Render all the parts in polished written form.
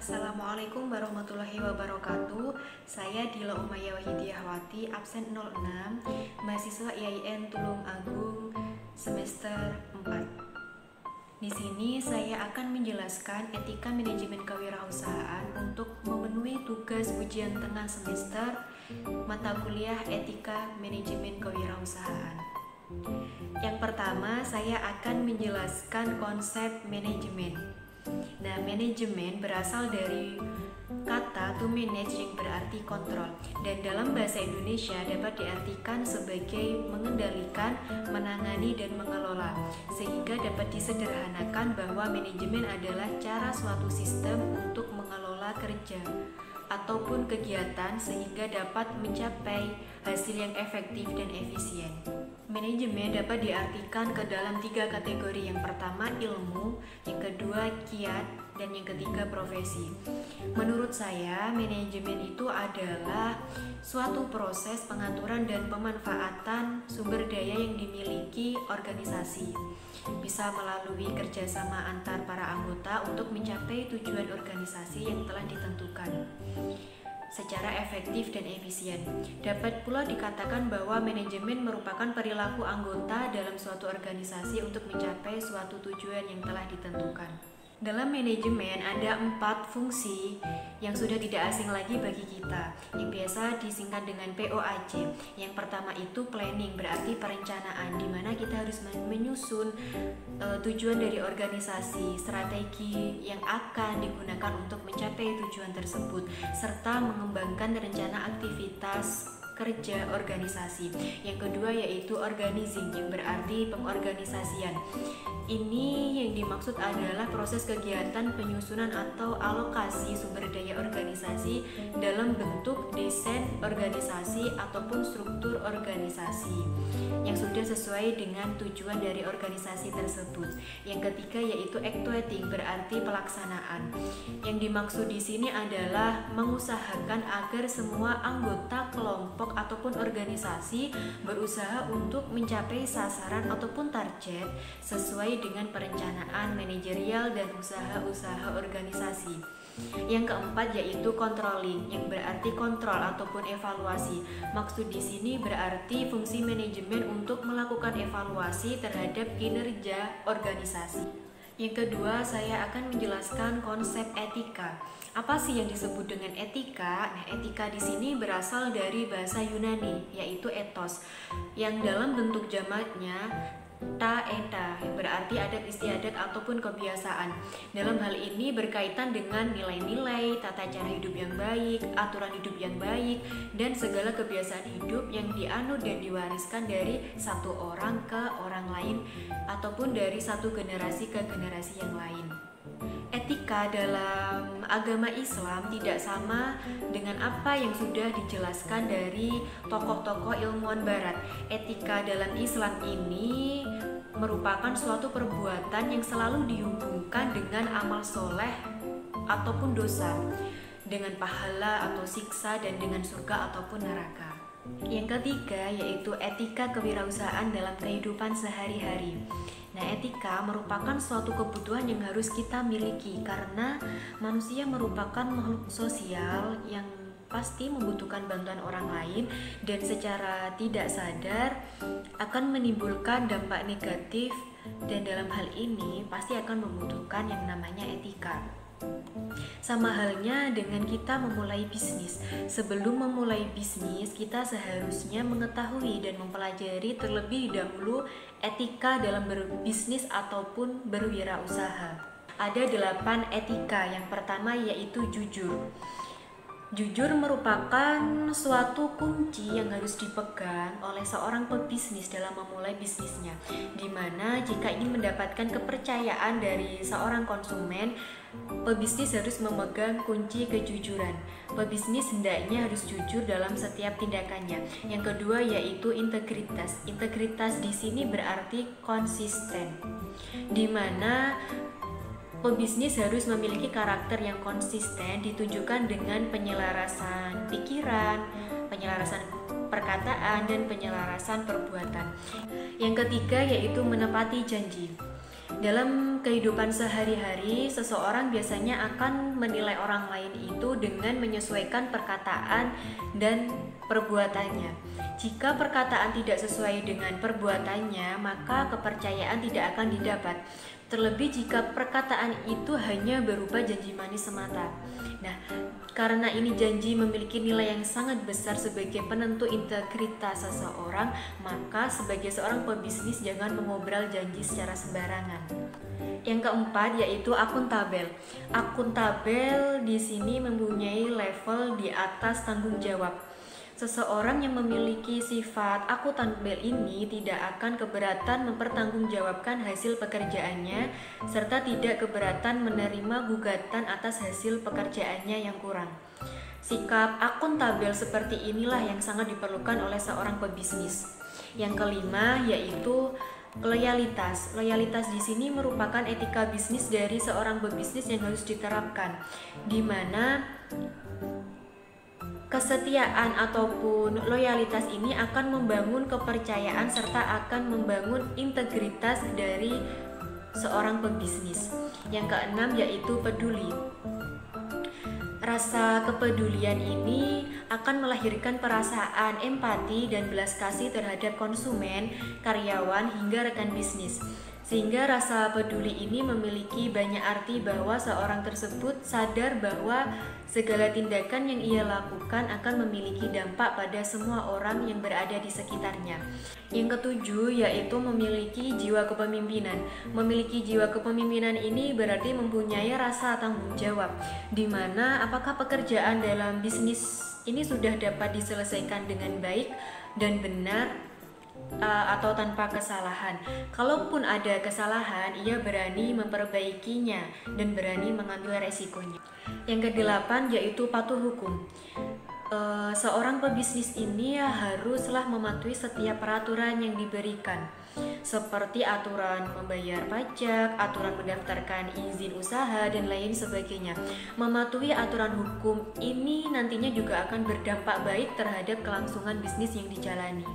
Assalamualaikum warahmatullahi wabarakatuh. Saya Dila Umayyah Wahidiyahwati, absen 06, mahasiswa IAIN Tulung Agung semester 4. Di sini saya akan menjelaskan etika manajemen kewirausahaan untuk memenuhi tugas ujian tengah semester mata kuliah etika manajemen kewirausahaan. Yang pertama, saya akan menjelaskan konsep manajemen. Nah, manajemen berasal dari kata to manage yang berarti kontrol, dan dalam bahasa Indonesia dapat diartikan sebagai mengendalikan, menangani, dan mengelola, sehingga dapat disederhanakan bahwa manajemen adalah cara suatu sistem untuk mengelola kerja ataupun kegiatan sehingga dapat mencapai hasil yang efektif dan efisien. Manajemen dapat diartikan ke dalam 3 kategori. Yang pertama ilmu, yang kedua kiat, dan yang ketiga profesi. Menurut saya, manajemen itu adalah suatu proses pengaturan dan pemanfaatan sumber daya yang dimiliki organisasi. Bisa melalui kerjasama antar para anggota untuk mencapai tujuan organisasi yang telah ditentukan secara efektif dan efisien. Dapat pula dikatakan bahwa manajemen merupakan perilaku anggota dalam suatu organisasi untuk mencapai suatu tujuan yang telah ditentukan. Dalam manajemen ada 4 fungsi yang sudah tidak asing lagi bagi kita, yang biasa disingkat dengan POAJ. Yang pertama itu planning, berarti perencanaan, di mana kita harus menyusun tujuan dari organisasi, strategi yang akan digunakan untuk mencapai tujuan tersebut, serta mengembangkan rencana aktivitas kerja organisasi. Yang kedua yaitu organizing, yang berarti pengorganisasian. Ini yang dimaksud adalah proses kegiatan penyusunan atau alokasi sumber daya organisasi dalam bentuk desain organisasi ataupun struktur organisasi yang sudah sesuai dengan tujuan dari organisasi tersebut. Yang ketiga yaitu actuating, berarti pelaksanaan. Yang dimaksud di sini adalah mengusahakan agar semua anggota kelompok ataupun organisasi berusaha untuk mencapai sasaran ataupun target sesuai dengan perencanaan manajerial dan usaha-usaha organisasi. Yang keempat yaitu controlling, yang berarti kontrol ataupun evaluasi. Maksud di sini berarti fungsi manajemen untuk melakukan evaluasi terhadap kinerja organisasi. Yang kedua, saya akan menjelaskan konsep etika. Apa sih yang disebut dengan etika? Nah, etika di sini berasal dari bahasa Yunani, yaitu ethos, yang dalam bentuk jamaknya ta eta, yang berarti adat istiadat ataupun kebiasaan. Dalam hal ini berkaitan dengan nilai-nilai, tata cara hidup yang baik, aturan hidup yang baik, dan segala kebiasaan hidup yang dianut dan diwariskan dari satu orang ke orang lain ataupun dari satu generasi ke generasi yang lain. Etika dalam agama Islam tidak sama dengan apa yang sudah dijelaskan dari tokoh-tokoh ilmuwan barat. Etika dalam Islam ini merupakan suatu perbuatan yang selalu dihubungkan dengan amal soleh ataupun dosa, dengan pahala atau siksa, dan dengan surga ataupun neraka. Yang ketiga yaitu etika kewirausahaan dalam kehidupan sehari-hari. Nah, etika merupakan suatu kebutuhan yang harus kita miliki karena manusia merupakan makhluk sosial yang pasti membutuhkan bantuan orang lain dan secara tidak sadar akan menimbulkan dampak negatif, dan dalam hal ini pasti akan membutuhkan yang namanya etika. Sama halnya dengan kita memulai bisnis. Sebelum memulai bisnis, kita seharusnya mengetahui dan mempelajari terlebih dahulu etika dalam berbisnis ataupun berwirausaha. Ada 8 etika. Yang pertama yaitu jujur. Jujur merupakan suatu kunci yang harus dipegang oleh seorang pebisnis dalam memulai bisnisnya, di mana jika ingin mendapatkan kepercayaan dari seorang konsumen, pebisnis harus memegang kunci kejujuran. Pebisnis hendaknya harus jujur dalam setiap tindakannya. Yang kedua yaitu integritas. Integritas di sini berarti konsisten, di mana pebisnis harus memiliki karakter yang konsisten, ditunjukkan dengan penyelarasan pikiran, penyelarasan perkataan, dan penyelarasan perbuatan. Yang ketiga yaitu menepati janji. Dalam kehidupan sehari-hari, seseorang biasanya akan menilai orang lain itu dengan menyesuaikan perkataan dan perbuatannya. Jika perkataan tidak sesuai dengan perbuatannya, maka kepercayaan tidak akan didapat. Terlebih jika perkataan itu hanya berupa janji manis semata. Nah, karena ini janji memiliki nilai yang sangat besar sebagai penentu integritas seseorang, maka sebagai seorang pebisnis jangan mengobrol janji secara sembarangan. Yang keempat yaitu akuntabel. Akuntabel di sini mempunyai level di atas tanggung jawab. Seseorang yang memiliki sifat akuntabel ini tidak akan keberatan mempertanggungjawabkan hasil pekerjaannya serta tidak keberatan menerima gugatan atas hasil pekerjaannya yang kurang. Sikap akuntabel seperti inilah yang sangat diperlukan oleh seorang pebisnis. Yang kelima yaitu loyalitas. Loyalitas di sini merupakan etika bisnis dari seorang pebisnis yang harus diterapkan, di mana kesetiaan ataupun loyalitas ini akan membangun kepercayaan serta akan membangun integritas dari seorang pebisnis. Yang keenam yaitu peduli. Rasa kepedulian ini akan melahirkan perasaan empati dan belas kasih terhadap konsumen, karyawan, hingga rekan bisnis. Sehingga rasa peduli ini memiliki banyak arti bahwa seorang tersebut sadar bahwa segala tindakan yang ia lakukan akan memiliki dampak pada semua orang yang berada di sekitarnya. Yang ketujuh yaitu memiliki jiwa kepemimpinan. Memiliki jiwa kepemimpinan ini berarti mempunyai rasa tanggung jawab, di mana apakah pekerjaan dalam bisnis ini sudah dapat diselesaikan dengan baik dan benar atau tanpa kesalahan. Kalaupun ada kesalahan, ia berani memperbaikinya dan berani mengambil resikonya. Yang kedelapan yaitu patuh hukum. Seorang pebisnis ini haruslah mematuhi setiap peraturan yang diberikan, seperti aturan membayar pajak, aturan mendaftarkan izin usaha, dan lain sebagainya. Mematuhi aturan hukum ini nantinya juga akan berdampak baik terhadap kelangsungan bisnis yang dijalani.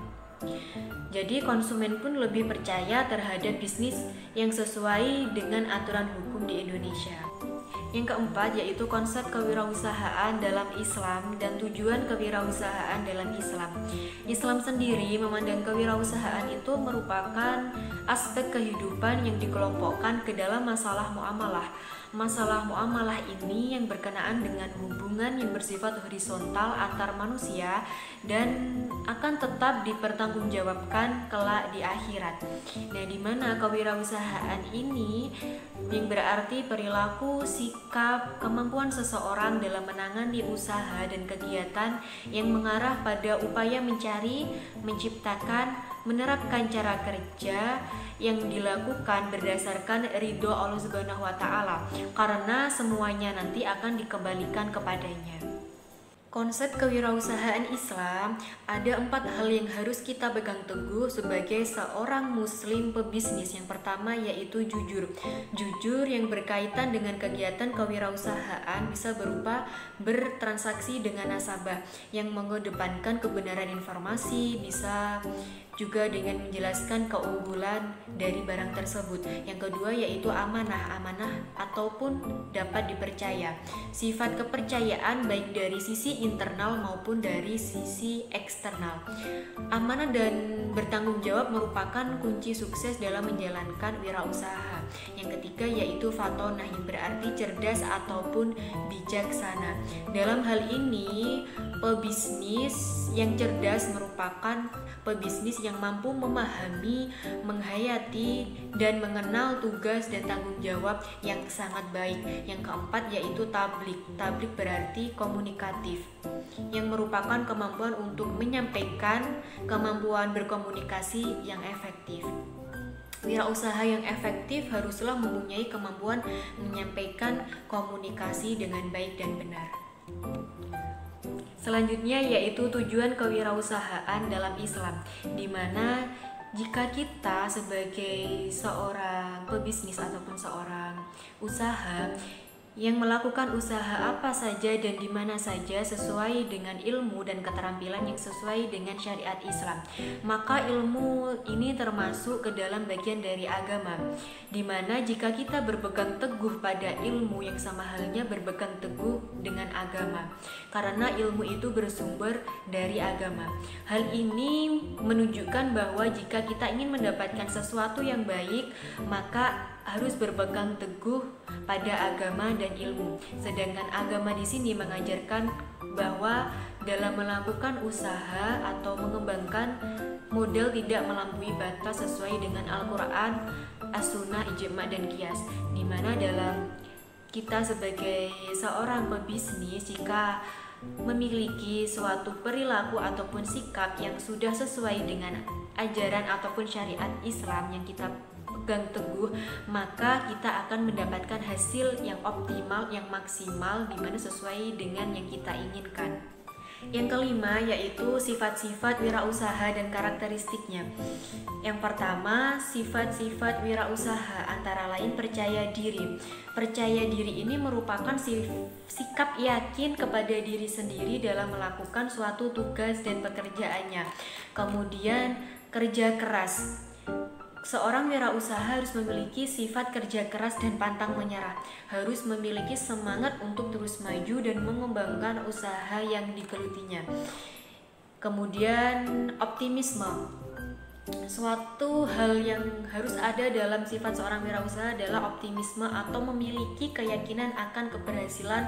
Jadi konsumen pun lebih percaya terhadap bisnis yang sesuai dengan aturan hukum di Indonesia. Yang keempat yaitu konsep kewirausahaan dalam Islam dan tujuan kewirausahaan dalam Islam. Islam sendiri memandang kewirausahaan itu merupakan aspek kehidupan yang dikelompokkan ke dalam masalah muamalah. Masalah muamalah ini yang berkenaan dengan hubungan yang bersifat horizontal antar manusia dan akan tetap dipertanggungjawabkan kelak di akhirat. Nah, di mana kewirausahaan ini yang berarti perilaku, sikap, kemampuan seseorang dalam menangani usaha dan kegiatan yang mengarah pada upaya mencari, menciptakan, menerapkan cara kerja yang dilakukan berdasarkan ridho Allah Subhanahu wa Ta'ala, karena semuanya nanti akan dikembalikan kepadanya. Konsep kewirausahaan Islam ada 4 hal yang harus kita pegang teguh sebagai seorang muslim pebisnis. Yang pertama yaitu jujur. Jujur yang berkaitan dengan kegiatan kewirausahaan bisa berupa bertransaksi dengan nasabah yang mengedepankan kebenaran informasi, bisa juga dengan menjelaskan keunggulan dari barang tersebut. Yang kedua yaitu amanah ataupun dapat dipercaya. Sifat kepercayaan baik dari sisi internal maupun dari sisi eksternal. Amanah dan bertanggung jawab merupakan kunci sukses dalam menjalankan wirausaha. Yang ketiga yaitu fatonah yang berarti cerdas ataupun bijaksana. Dalam hal ini, pebisnis yang cerdas merupakan pebisnis yang mampu memahami, menghayati, dan mengenal tugas dan tanggung jawab yang sangat baik. Yang keempat yaitu tablik. Tablik berarti komunikatif, yang merupakan kemampuan untuk menyampaikan, kemampuan berkomunikasi yang efektif. Wirausaha yang efektif haruslah mempunyai kemampuan menyampaikan komunikasi dengan baik dan benar. Selanjutnya yaitu tujuan kewirausahaan dalam Islam, di mana jika kita sebagai seorang pebisnis ataupun seorang usaha yang melakukan usaha apa saja dan di mana saja sesuai dengan ilmu dan keterampilan yang sesuai dengan syariat Islam. Maka ilmu ini termasuk ke dalam bagian dari agama, di mana jika kita berpegang teguh pada ilmu yang sama halnya berpegang teguh dengan agama, karena ilmu itu bersumber dari agama. Hal ini menunjukkan bahwa jika kita ingin mendapatkan sesuatu yang baik, maka harus berpegang teguh pada agama dan ilmu. Sedangkan agama di sini mengajarkan bahwa dalam melakukan usaha atau mengembangkan modal tidak melampaui batas sesuai dengan Al-Quran, As-Sunnah, Ijma' dan Qiyas, di mana dalam kita sebagai seorang pebisnis, jika memiliki suatu perilaku ataupun sikap yang sudah sesuai dengan ajaran ataupun syariat Islam yang kita pegang teguh, maka kita akan mendapatkan hasil yang optimal, yang maksimal, di mana sesuai dengan yang kita inginkan. Yang kelima yaitu sifat-sifat wirausaha dan karakteristiknya. Yang pertama, sifat-sifat wirausaha antara lain percaya diri. Percaya diri ini merupakan sikap yakin kepada diri sendiri dalam melakukan suatu tugas dan pekerjaannya. Kemudian kerja keras. Seorang wirausaha harus memiliki sifat kerja keras dan pantang menyerah, harus memiliki semangat untuk terus maju dan mengembangkan usaha yang digelutinya. Kemudian optimisme. Suatu hal yang harus ada dalam sifat seorang wirausaha adalah optimisme atau memiliki keyakinan akan keberhasilan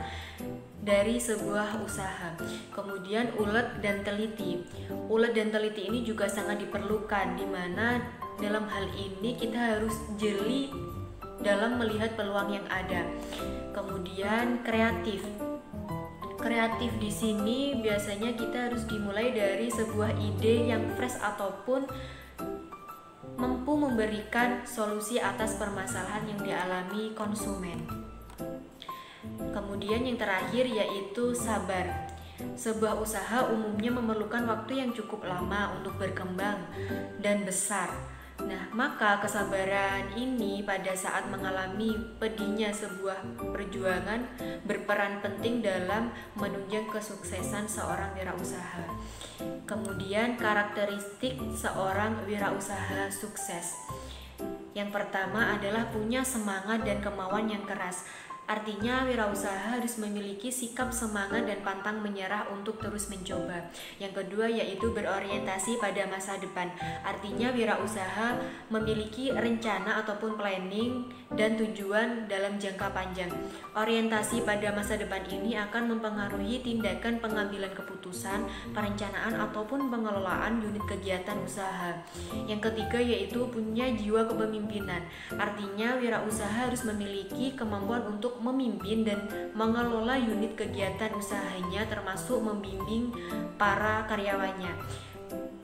dari sebuah usaha. Kemudian ulet dan teliti. Ulet dan teliti ini juga sangat diperlukan, di mana dalam hal ini kita harus jeli dalam melihat peluang yang ada. Kemudian kreatif. Kreatif di sini biasanya kita harus dimulai dari sebuah ide yang fresh ataupun mampu memberikan solusi atas permasalahan yang dialami konsumen. Kemudian yang terakhir yaitu sabar. Sebuah usaha umumnya memerlukan waktu yang cukup lama untuk berkembang dan besar. Nah, maka kesabaran ini pada saat mengalami pedihnya sebuah perjuangan berperan penting dalam menunjang kesuksesan seorang wirausaha. Kemudian karakteristik seorang wirausaha sukses. Yang pertama adalah punya semangat dan kemauan yang keras. Artinya wirausaha harus memiliki sikap semangat dan pantang menyerah untuk terus mencoba. Yang kedua yaitu berorientasi pada masa depan. Artinya wirausaha memiliki rencana ataupun planning dan tujuan dalam jangka panjang. Orientasi pada masa depan ini akan mempengaruhi tindakan pengambilan keputusan, perencanaan ataupun pengelolaan unit kegiatan usaha. Yang ketiga yaitu punya jiwa kepemimpinan. Artinya wirausaha harus memiliki kemampuan untuk memimpin dan mengelola unit kegiatan usahanya, termasuk membimbing para karyawannya.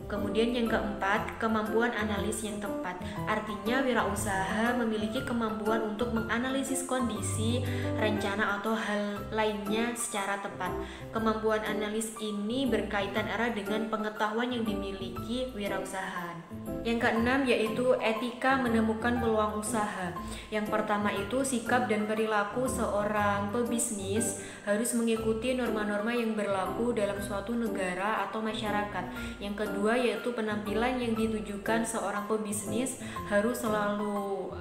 Kemudian yang keempat, kemampuan analis yang tepat. Artinya wirausaha memiliki kemampuan untuk menganalisis kondisi, rencana atau hal lainnya secara tepat. Kemampuan analis ini berkaitan erat dengan pengetahuan yang dimiliki wirausaha. Yang keenam yaitu etika menemukan peluang usaha. Yang pertama itu sikap dan perilaku seorang pebisnis harus mengikuti norma-norma yang berlaku dalam suatu negara atau masyarakat. Yang kedua yaitu penampilan yang ditujukan seorang pebisnis harus selalu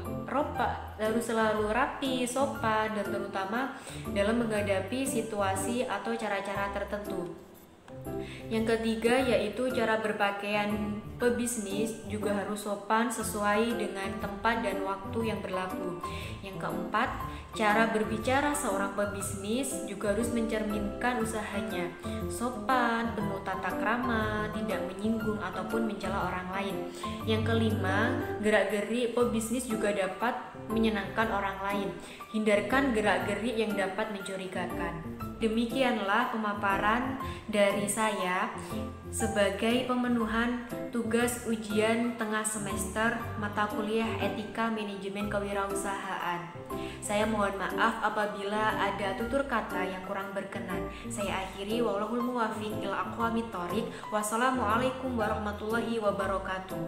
rapi, sopan, dan terutama dalam menghadapi situasi atau cara-cara tertentu. Yang ketiga yaitu cara berpakaian pebisnis juga harus sopan sesuai dengan tempat dan waktu yang berlaku. Yang keempat, cara berbicara seorang pebisnis juga harus mencerminkan usahanya. Sopan, penuh tata krama, tidak menyinggung ataupun mencela orang lain. Yang kelima, gerak-gerik pebisnis juga dapat menyenangkan orang lain. Hindarkan gerak-gerik yang dapat mencurigakan. Demikianlah pemaparan dari saya sebagai pemenuhan tugas ujian tengah semester mata kuliah Etika Manajemen Kewirausahaan. Saya mohon maaf apabila ada tutur kata yang kurang berkenan. Saya akhiri, wallahul muwaffiq ila aqwamit thoriq. Wassalamualaikum warahmatullahi wabarakatuh.